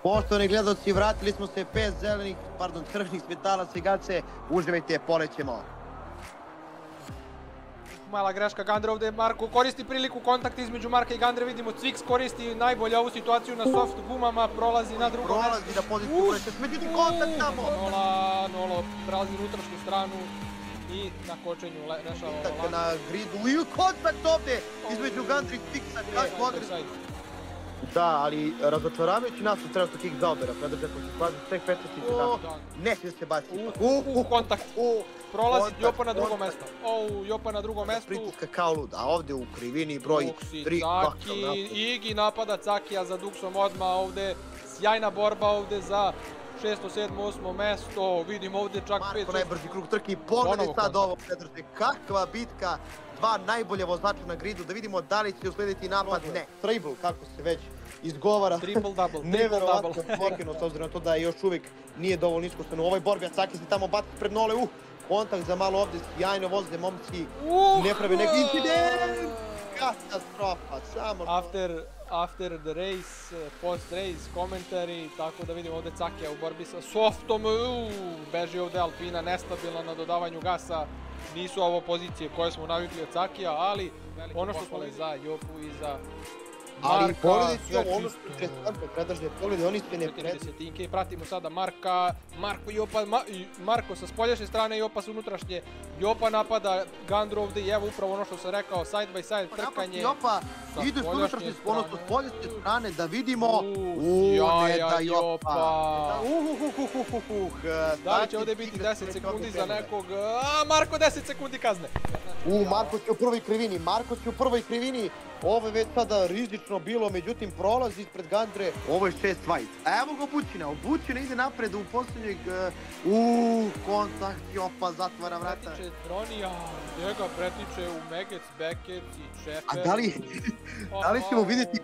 Poštovani gledalci, vratili smo se 5 crvenih svjetala Sigace, uživajte, polećemo. Mala greška Gandre ovdje, Marko koristi priliku, kontakt između Marka i Gandre, vidimo Cviks koristi najbolje ovu situaciju na soft gumama, prolazi na drugo mesto. Prolazi na poziciju Urećeš, međutim kontakt tamo! 0-0, prelazi na unutrašnju stranu i na kočenju rešava ovo. Na gridu i kontakt ovdje između Gandre i Cviksa, kako agresivno. Da, ali razočaravajući nas u trenutno kick zaobera, predrže ako se pazi tek 15 tamo. Ne smije se baciti. Kontakt. Prolazi Jopa na drugo mesto. Jopa na drugom mestu. Pritiska kao lud, a ovdje u krivini broj 3. Caki, Igi napada Cakija za Duxom odmah ovdje. Sjajna borba ovdje za 6., 7., 8. mesto. Vidimo ovdje čak 5. Marko najbrži krug trki, pogledaj sad ovo predrže. Kakva bitka, dva najbolje vozača na gridu, da vidimo da li će uslediti napad. Ne, triple, kako se već izgovara. Triple double. Neverovatno pokrenuo, s obzirom na to da još uvijek nije dovoljno iskusan u ovoj borbi, a Caki se tamo baci pred Nole. Kontakt za malo ovdje, sjajno voze momci, ne prave neki incident! Katastrofa, samo... After the race, post race, komentari, tako da vidimo ovdje Cakija u borbi sa Softom, beži ovdje Alpina, nestabilna na dodavanju gasa, nisu ovo pozicije koje smo navikli od Cakija, ali ono što smo za Jopu i za Marka, ali pogledajte ovo, ono što će Marko predrže, pogledaj, oni se ne predrže. Pratimo sada Marka, Marko sa spoljašnje strane, Jopa sa unutrašnje, Jopa napada Gandru ovdje i evo upravo ono što sam rekao, side by side trkanje. Jopa ide s unutrašnje, odnosno s spoljašnje strane da vidimo, ne da Jopa. Da li će ovdje biti 10 sekundi za nekog, Marko 10 sekundi kazne. Marko će u prvoj krivini, ovo je već sada rizično bilo, međutim prolazi ispred Gandre. Ovo je 6 fight. Evo ga Bućina ide napred u posljednjeg... kontakt, Jopa zatvara vrata. Pretiče Dronija, gdje ga pretiče u Megec, Bekec i Čeper. A da li ćemo vidjeti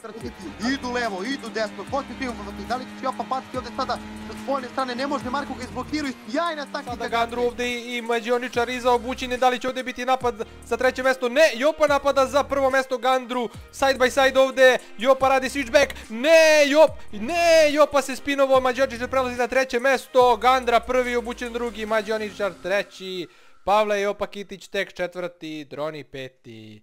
idu levo, idu desno, ko će ti upavati, da li će Jopa baciti ovdje sada sa spoljne strane, ne može, Marko ga izblokiraju, sjajna taktika. Sada Gandru ovdje i mađioničar iza Bućine, da li će ovdje biti napad za 3. mesto? Ne, Jopa napada za 1. mesto Gandru, side by side ovdje, Jopa radi switchback, Jopa se spinovo, mađioničar prelazi na 3. mesto, Gandra 1., Bućin 2., mađioničar 3., Pavle Jopa Kitić tek 4., Droni 5.